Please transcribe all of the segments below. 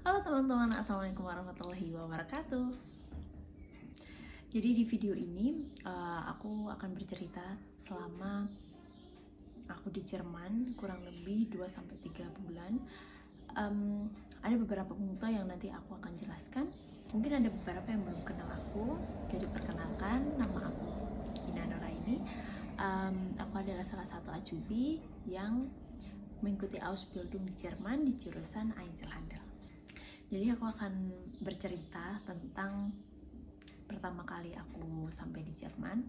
Halo teman-teman, assalamualaikum warahmatullahi wabarakatuh. Jadi di video ini aku akan bercerita selama aku di Jerman kurang lebih 2-3 bulan. Ada beberapa punto yang nanti aku akan jelaskan. Mungkin ada beberapa yang belum kenal aku. Jadi perkenalkan, nama aku Ina Nuraini. Aku adalah salah satu ajubi yang mengikuti Ausbildung di Jerman di jurusan Einzelhandel. Jadi aku akan bercerita tentang pertama kali aku sampai di Jerman.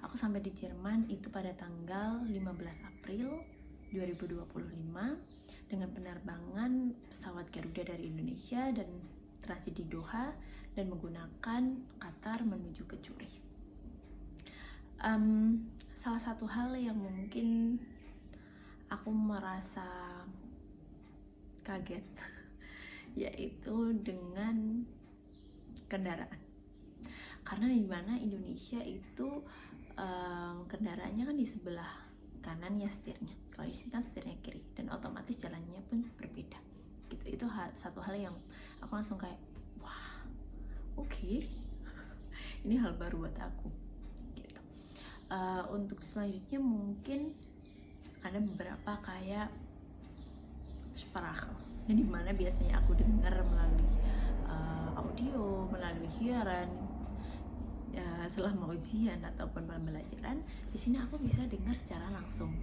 Aku sampai di Jerman itu pada tanggal 15 April 2025 dengan penerbangan pesawat Garuda dari Indonesia dan transit di Doha dan menggunakan Qatar menuju ke Zurich. Salah satu hal yang mungkin aku merasa kaget yaitu dengan kendaraan, karena di mana Indonesia itu kendaraannya kan di sebelah kanan ya setirnya, kalau di sini kan setirnya kiri dan otomatis jalannya pun berbeda gitu. Itu satu hal yang aku langsung kayak wah, oke. Ini hal baru buat aku gitu. Untuk selanjutnya mungkin ada beberapa kayak Sprache yang dimana biasanya aku dengar melalui audio, melalui siaran selama ujian ataupun pembelajaran. Di sini aku bisa dengar secara langsung,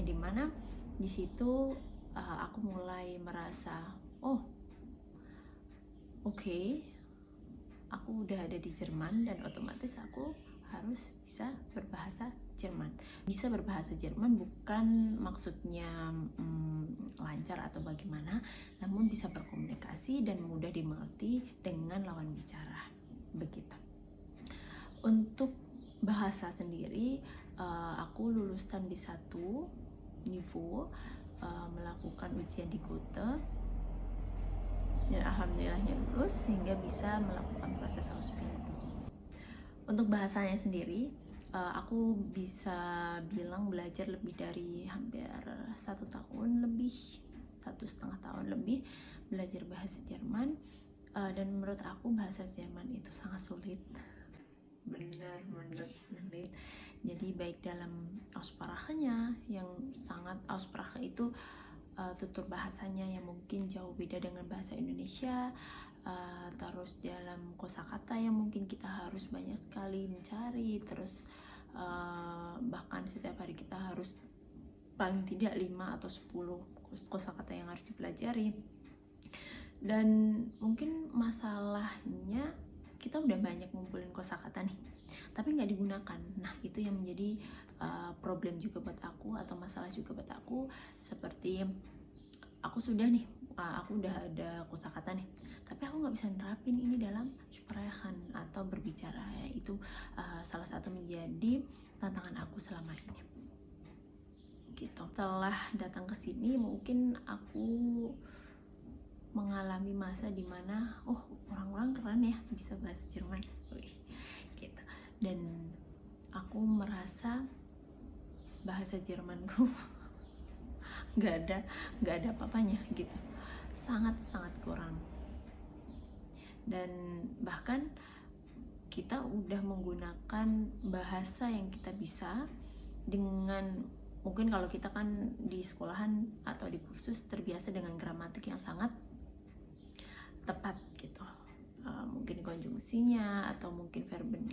yang dimana di situ aku mulai merasa oke, aku udah ada di Jerman dan otomatis aku harus bisa berbahasa Jerman. Bisa berbahasa Jerman bukan maksudnya lancar atau bagaimana, namun bisa berkomunikasi dan mudah dimengerti dengan lawan bicara, begitu. Untuk bahasa sendiri, aku lulusan di satu niveau, melakukan ujian di Goethe dan alhamdulillahnya lulus sehingga bisa melakukan proses Ausbildung. Untuk bahasanya sendiri, aku bisa bilang belajar lebih dari hampir 1 tahun lebih, 1,5 tahun lebih belajar bahasa Jerman, dan menurut aku bahasa Jerman itu sangat sulit, benar-benar sulit. Jadi baik dalam Aussprache-nya yang sangat, Aussprache itu tutur bahasanya yang mungkin jauh beda dengan bahasa Indonesia, terus dalam kosakata yang mungkin kita harus banyak sekali mencari, terus bahkan setiap hari kita harus paling tidak 5 atau 10 kosakata yang harus dipelajari. Dan mungkin masalahnya kita udah banyak ngumpulin kosakata nih, tapi nggak digunakan. Nah itu yang menjadi problem juga buat aku, atau masalah juga buat aku. Seperti aku sudah nih, aku udah ada kosakata nih, tapi aku nggak bisa nerapin ini dalam sprechen atau berbicara. Itu salah satu menjadi tantangan aku selama ini gitu. Setelah datang ke sini mungkin aku mengalami masa dimana orang-orang keren ya bisa bahasa Jerman gitu, dan aku merasa bahasa Jermanku nggak ada apa-apanya gitu, sangat kurang. Dan bahkan kita udah menggunakan bahasa yang kita bisa dengan, mungkin kalau kita kan di sekolahan atau di kursus terbiasa dengan gramatik yang sangat tepat gitu, mungkin konjungsinya atau mungkin verben,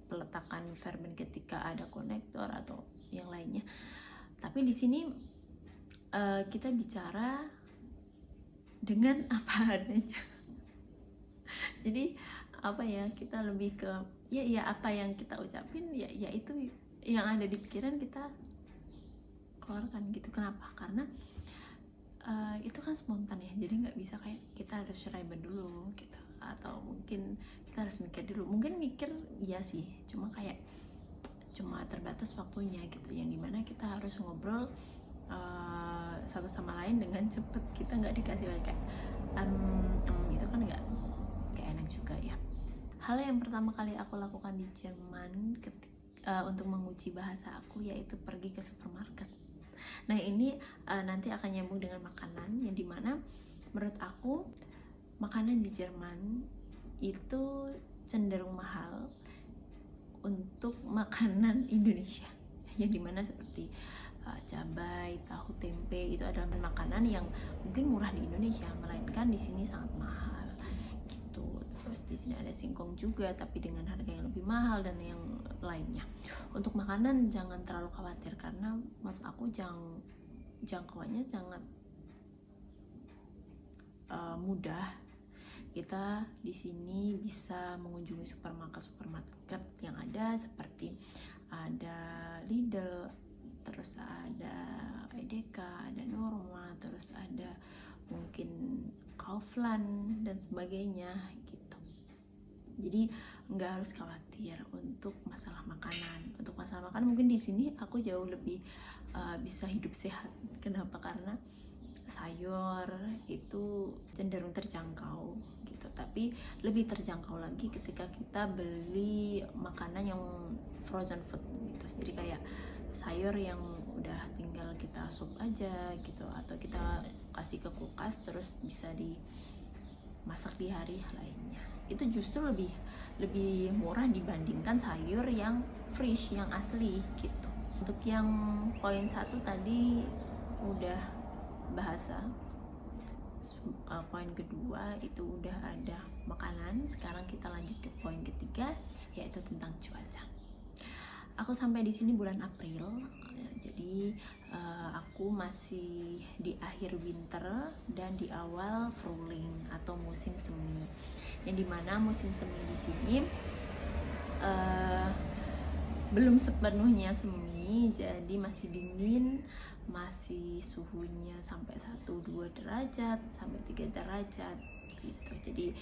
peletakan verben ketika ada konektor atau yang lainnya. Tapi di sini kita bicara dengan apa adanya. Jadi apa ya, kita lebih ke ya apa yang kita ucapin ya itu yang ada di pikiran kita keluarkan gitu. Kenapa? Karena itu kan spontan ya, jadi nggak bisa kayak kita harus schreiben dulu gitu, atau mungkin kita harus mikir dulu. Mungkin mikir iya sih, cuma terbatas waktunya gitu, yang dimana kita harus ngobrol satu sama lain dengan cepet. Kita nggak dikasih kayak itu kan nggak enak juga ya. Hal yang pertama kali aku lakukan di Jerman untuk menguji bahasa aku yaitu pergi ke supermarket. Nah ini nanti akan nyambung dengan makanan, yang dimana Menurut aku makanan di Jerman itu cenderung mahal untuk makanan Indonesia, yang dimana seperti cabai, tahu, tempe itu adalah makanan yang mungkin murah di Indonesia, melainkan di sini sangat mahal gitu. Terus di sini ada singkong juga, tapi dengan harga yang lebih mahal dan yang lainnya. Untuk makanan jangan terlalu khawatir, karena menurut aku jangkauannya sangat mudah. Kita di sini bisa mengunjungi supermarket yang ada, seperti ada Lidl, terus ada Edeka, ada Norma, terus ada mungkin Kaufland dan sebagainya gitu. Jadi nggak harus khawatir untuk masalah makanan. Untuk masalah makanan mungkin di sini aku jauh lebih bisa hidup sehat. Kenapa? Karena sayur itu cenderung terjangkau gitu, tapi lebih terjangkau lagi ketika kita beli makanan yang frozen food gitu. Jadi kayak sayur yang udah tinggal kita sup aja gitu, atau kita kasih ke kulkas terus bisa dimasak di hari lainnya. Itu justru lebih murah dibandingkan sayur yang fresh, yang asli gitu. Untuk yang poin 1 tadi udah bahasa, poin kedua itu udah ada makanan. Sekarang kita lanjut ke poin ketiga, yaitu tentang cuaca. Aku sampai di sini bulan April, jadi aku masih di akhir winter dan di awal Frühling atau musim semi, yang dimana musim semi di sini belum sepenuhnya semi, jadi masih dingin, masih suhunya sampai 1-2 derajat sampai 3 derajat gitu. Jadi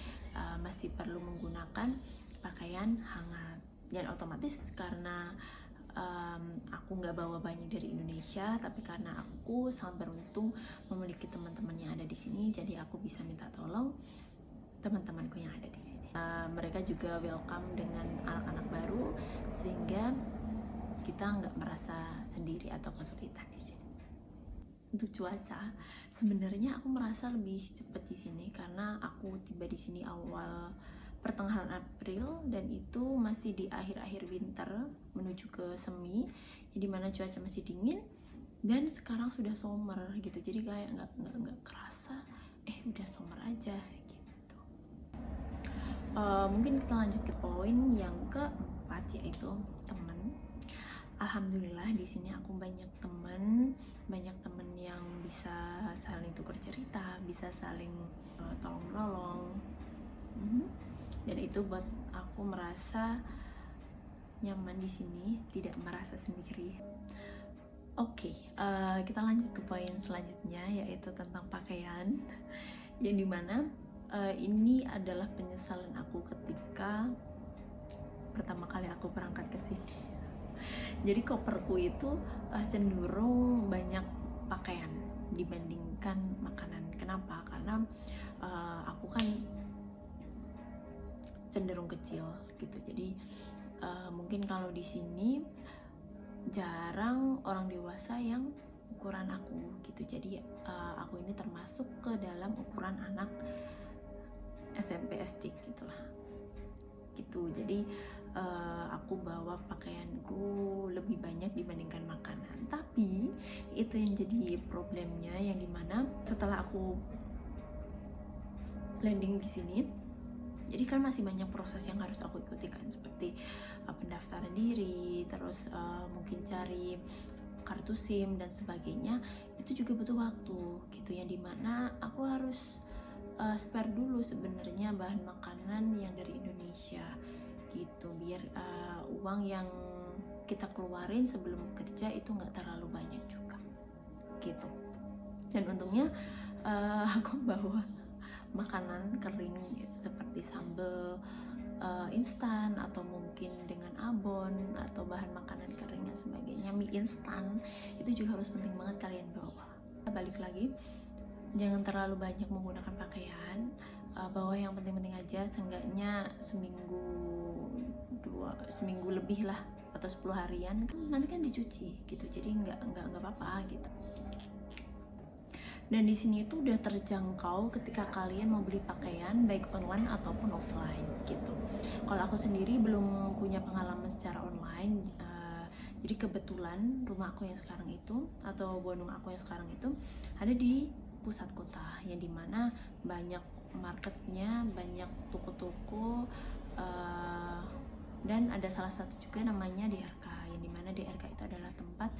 masih perlu menggunakan pakaian hangat. Dan otomatis karena aku nggak bawa banyak dari Indonesia, tapi karena aku sangat beruntung memiliki teman-teman yang ada di sini, jadi aku bisa minta tolong teman-temanku yang ada di sini. Mereka juga welcome dengan anak-anak baru, sehingga kita nggak merasa sendiri atau kesulitan di sini. Untuk cuaca, sebenarnya aku merasa lebih cepat di sini karena aku tiba di sini awal pertengahan April, dan itu masih di akhir-akhir winter menuju ke semi, di mana cuaca masih dingin dan sekarang sudah summer gitu. Jadi kayak nggak kerasa udah summer aja gitu. Mungkin kita lanjut ke poin yang keempat, yaitu teman. Alhamdulillah di sini aku banyak teman yang bisa saling tukar cerita, bisa saling tolong menolong, dan itu buat aku merasa nyaman di sini, tidak merasa sendiri. Oke, kita lanjut ke poin selanjutnya, yaitu tentang pakaian, yang dimana ini adalah penyesalan aku ketika pertama kali aku berangkat ke sini. Jadi koperku itu cenderung banyak pakaian dibandingkan makanan. Kenapa? Karena aku kan cenderung kecil gitu. Jadi mungkin kalau di sini jarang orang dewasa yang ukuran aku gitu. Jadi aku ini termasuk ke dalam ukuran anak SMP SD gitulah gitu. Jadi aku bawa pakaianku lebih banyak dibandingkan makanan. Tapi itu yang jadi problemnya, yang dimana setelah aku landing di sini, jadi kan masih banyak proses yang harus aku ikuti kan, seperti pendaftaran diri, terus mungkin cari kartu SIM dan sebagainya. Itu juga butuh waktu gitu, yang dimana aku harus spare dulu sebenarnya bahan makanan yang dari Indonesia gitu, biar uang yang kita keluarin sebelum kerja itu nggak terlalu banyak juga gitu. Dan untungnya aku bawa makanan kering seperti sambal instan, atau mungkin dengan abon, atau bahan makanan kering dan sebagainya, mie instan. Itu juga harus penting banget kalian bawa. Balik lagi, jangan terlalu banyak menggunakan pakaian, bawa yang penting-penting aja, seenggaknya seminggu lebih lah, atau 10 harian kan, nanti kan dicuci gitu, jadi nggak apa-apa gitu. Dan di sini itu udah terjangkau ketika kalian mau beli pakaian baik online ataupun offline gitu. Kalau aku sendiri belum punya pengalaman secara online, jadi kebetulan rumah aku yang sekarang itu atau Bandung aku yang sekarang itu ada di pusat kota, yang dimana banyak marketnya, banyak toko-toko, dan ada salah satu juga namanya DRK, yang dimana DRK itu adalah tempat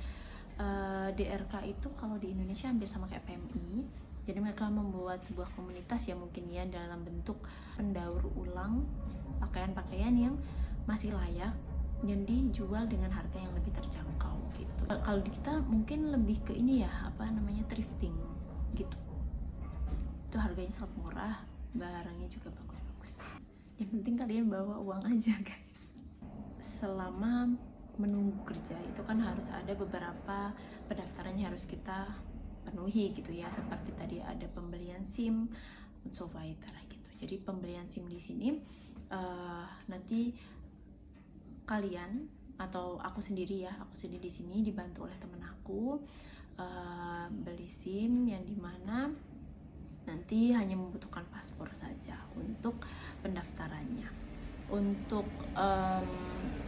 DRK itu kalau di Indonesia hampir sama kayak PMI. Jadi mereka membuat sebuah komunitas ya mungkin ya, dalam bentuk pendaur ulang pakaian-pakaian yang masih layak dan dijual dengan harga yang lebih terjangkau gitu. Kalau di kita mungkin lebih ke ini ya, apa namanya, thrifting gitu. Itu harganya sangat murah, barangnya juga bagus-bagus. Yang penting kalian bawa uang aja guys. Selama menunggu kerja itu kan harus ada beberapa pendaftaran yang harus kita penuhi gitu ya, seperti tadi ada pembelian SIM, Sofighter gitu. Jadi pembelian SIM di sini nanti kalian atau aku sendiri di sini dibantu oleh temen aku beli SIM, yang dimana nanti hanya membutuhkan paspor saja untuk pendaftarannya. Untuk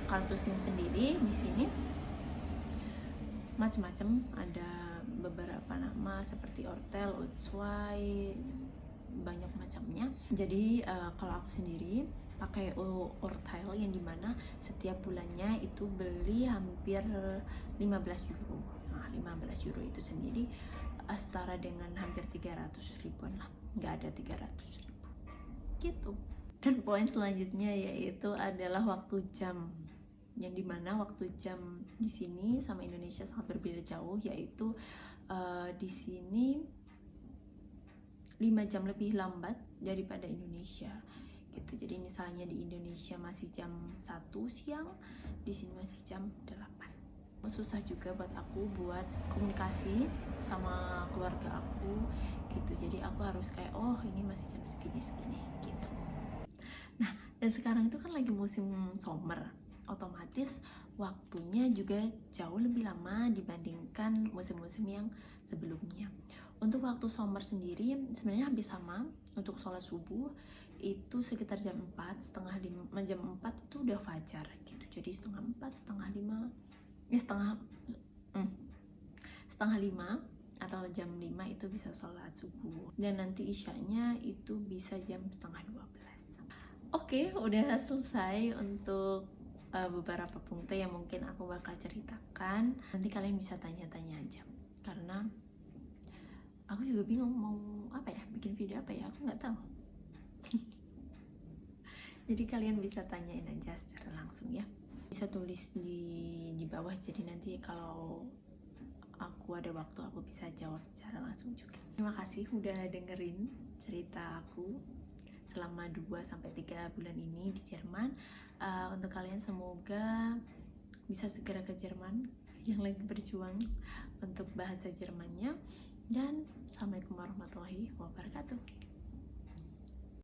kartu SIM sendiri di sini macam-macam, ada beberapa nama seperti Ortel, Utswai, banyak macamnya. Jadi kalau aku sendiri pakai Ortel, yang dimana setiap bulannya itu beli hampir 15 euro. Nah 15 euro itu sendiri setara dengan hampir 300 ribuan lah, nggak ada 300 ribu gitu. Dan poin selanjutnya yaitu adalah waktu jam, yang dimana waktu jam di sini sama Indonesia sangat berbeda jauh, yaitu di sini 5 jam lebih lambat daripada Indonesia gitu. Jadi misalnya di Indonesia masih jam 1 siang, di sini masih jam 8. Susah juga buat aku buat komunikasi sama keluarga aku gitu. Jadi aku harus kayak, oh ini masih jam segini gitu. Nah, dan sekarang itu kan lagi musim summer, otomatis waktunya juga jauh lebih lama dibandingkan musim-musim yang sebelumnya. Untuk waktu summer sendiri sebenarnya hampir sama. Untuk sholat subuh itu sekitar jam 4, setengah 5, jam 4 itu udah fajar gitu. Jadi setengah 4, setengah 5, setengah 5 atau jam 5 itu bisa sholat subuh. Dan nanti isyanya itu bisa jam setengah 12. Oke, udah selesai untuk beberapa punkte yang mungkin aku bakal ceritakan. Nanti kalian bisa tanya-tanya aja, karena aku juga bingung mau apa ya, bikin video apa ya, aku nggak tahu. Jadi kalian bisa tanyain aja secara langsung ya, bisa tulis di bawah, jadi nanti kalau aku ada waktu aku bisa jawab secara langsung juga. Terima kasih udah dengerin cerita aku selama 2-3 bulan ini di Jerman. Untuk kalian semoga bisa segera ke Jerman yang lagi berjuang untuk bahasa Jermannya. Dan assalamualaikum warahmatullahi wabarakatuh.